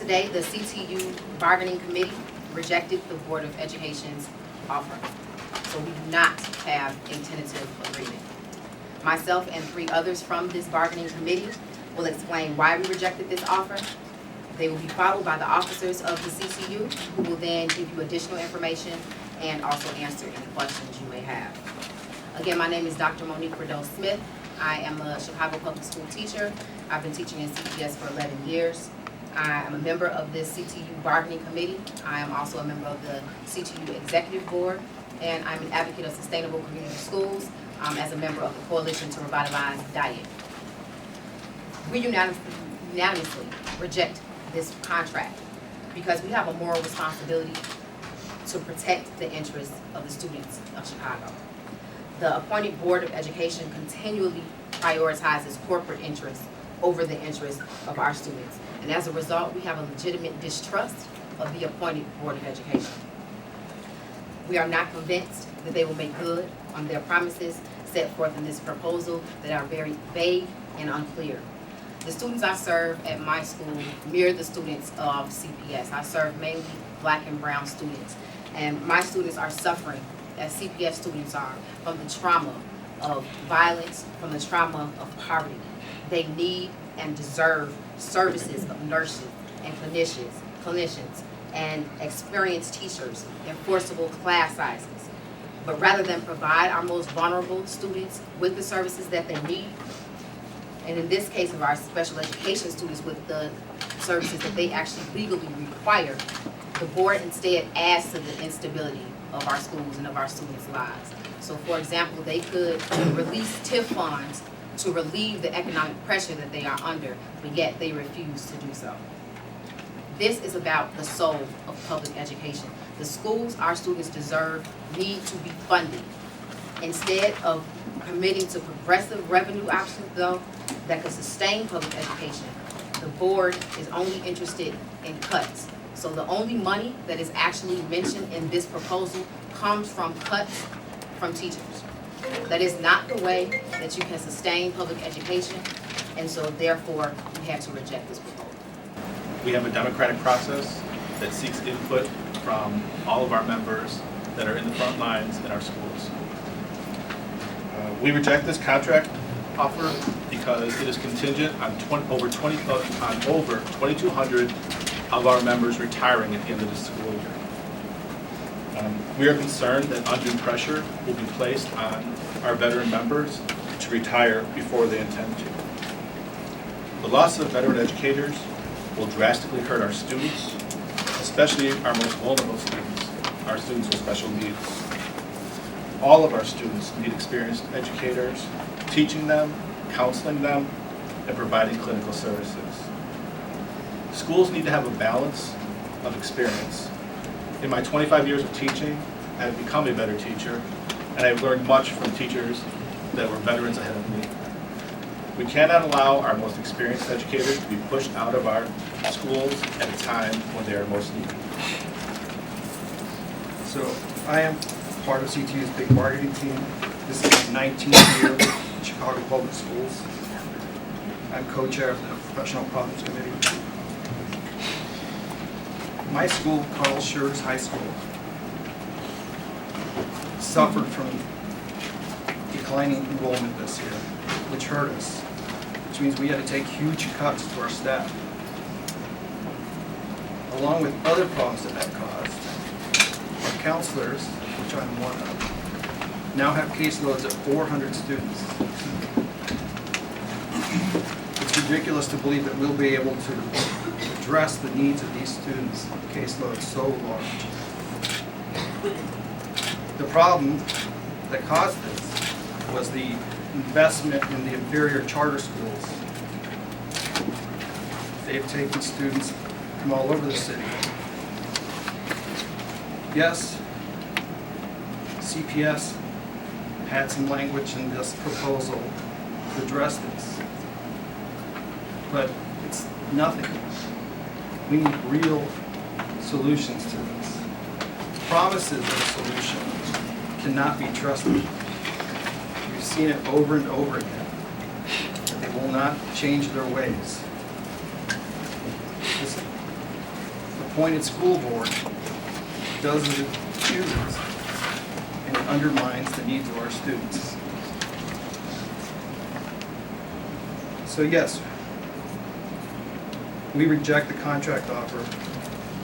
Today, the CTU bargaining committee rejected the Board of Education's offer. So we do not have a tentative agreement. Myself and 3 others from this bargaining committee will explain why we rejected this offer. They will be followed by the officers of the CTU, who will then give you additional information and also answer any questions you may have. Again, my name is Dr. Monique Riddell Smith. I am a Chicago public school teacher. I've been teaching in CPS for 11 years. I am a member of this CTU bargaining committee. I am also a member of the CTU executive board, and I'm an advocate of sustainable community schools as a member of the Coalition to Revitalize Diet. We unanimously reject this contract because we have a moral responsibility to protect the interests of the students of Chicago. The appointed Board of Education continually prioritizes corporate interests over the interests of our students. And as a result, we have a legitimate distrust of the appointed Board of Education. We are not convinced that they will make good on their promises set forth in this proposal that are very vague and unclear. The students I serve at my school mirror the students of CPS. I serve mainly Black and brown students, and my students are suffering, as CPS students are, from the trauma of violence, from the trauma of poverty. They need and deserve services of nurses and clinicians and experienced teachers, enforceable class sizes. But rather than provide our most vulnerable students with the services that they need, and in this case of our special education students with the services that they actually legally require, the board instead adds to the instability of our schools and of our students' lives. So for example, they could release TIF funds to relieve the economic pressure that they are under, but yet they refuse to do so. This is about the soul of public education. The schools our students deserve need to be funded. Instead of committing to progressive revenue options, though, that could sustain public education, the board is only interested in cuts. So the only money that is actually mentioned in this proposal comes from cuts from teachers. That is not the way that you can sustain public education, and so therefore we have to reject this proposal. We have a democratic process that seeks input from all of our members that are in the front lines in our schools. We reject this contract offer because it is contingent on over 2,200 of our members retiring at the end of the school year. We are concerned that undue pressure will be placed on our veteran members to retire before they intend to. The loss of veteran educators will drastically hurt our students, especially our most vulnerable students, our students with special needs. All of our students need experienced educators, teaching them, counseling them, and providing clinical services. Schools need to have a balance of experience. In my 25 years of teaching, I have become a better teacher, and I've learned much from teachers that were veterans ahead of me. We cannot allow our most experienced educators to be pushed out of our schools at a time when they are most needed. So I am part of CTU's big bargaining team. This is my 19th year in Chicago Public Schools. I'm co-chair of the Professional Problems Committee. My school, Carl Schurz High School, suffered from declining enrollment this year, which hurt us, which means we had to take huge cuts to our staff. Along with other problems that caused, our counselors, which I'm one of, now have caseloads of 400 students. It's ridiculous to believe that we'll be able to address the needs of these students, caseloads so large. The problem that caused this was the investment in the inferior charter schools. They've taken students from all over the city. Yes, CPS had some language in this proposal to address this, but it's nothing. We need real solutions to this. Promises of a solution cannot be trusted. We've seen it over and over again. They will not change their ways. appointed school board does as it chooses, and it undermines the needs of our students. So yes, we reject the contract offer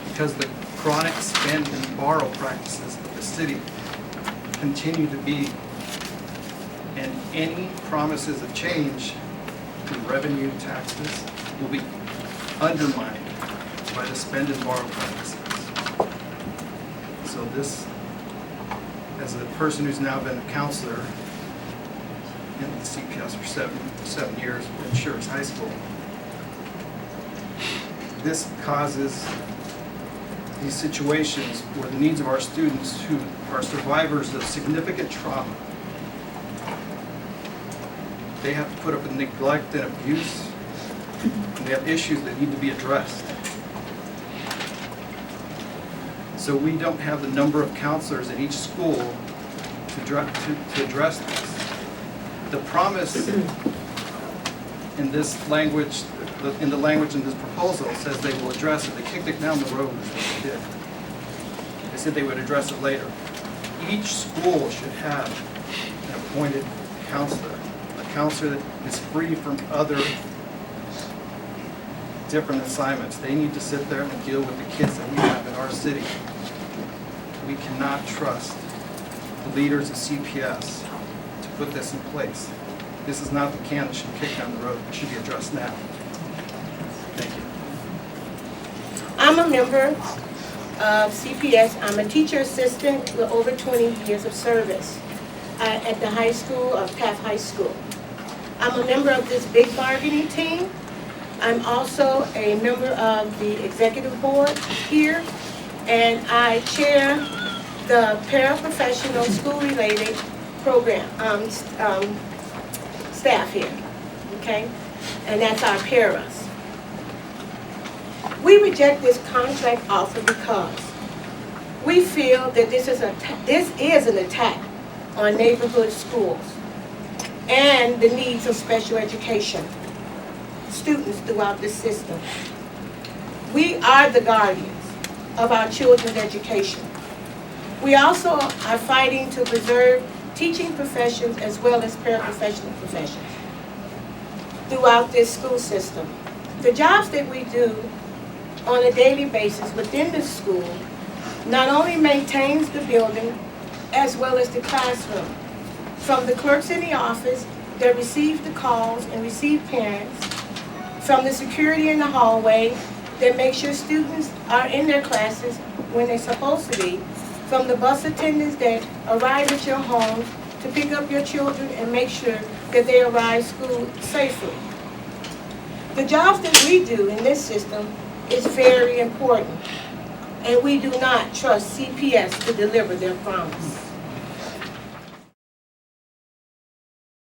because the chronic spend and borrow practices of the city continue to be, and any promises of change to revenue taxes will be undermined by the spend and borrow practices. So this, as a person who's now been a counselor in the CPS for seven years in Schertz High School, this causes these situations where the needs of our students who are survivors of significant trauma, they have to put up with neglect and abuse, and they have issues that need to be addressed. So we don't have the number of counselors at each school to address this. The promise in this language, in the language in this proposal, says they will address it. They kicked it down the road, is what they did. They said they would address it later. Each school should have an appointed counselor, a counselor that is free from other different assignments. They need to sit there and deal with the kids that we have in our city. We cannot trust the leaders of CPS to put this in place. This is not the can that should be kicked down the road. It should be addressed now. Thank you. I'm a member of CPS. I'm a teacher assistant with over 20 years of service at the high school of Taft High School. I'm a member of this big bargaining team. I'm also a member of the executive board here, and I chair the paraprofessional school-related program staff here, okay? And that's our paras. We reject this contract offer because we feel that this is an attack on neighborhood schools and the needs of special education students throughout the system. We are the guardians of our children's education. We also are fighting to preserve teaching professions as well as paraprofessional professions throughout this school system. The jobs that we do on a daily basis within the school not only maintains the building as well as the classroom. From the clerks in the office that receive the calls and receive parents, from the security in the hallway that makes sure students are in their classes when they're supposed to be, from the bus attendants that arrive at your home to pick up your children and make sure that they arrive school safely. The jobs that we do in this system is very important, and we do not trust CPS to deliver their promise.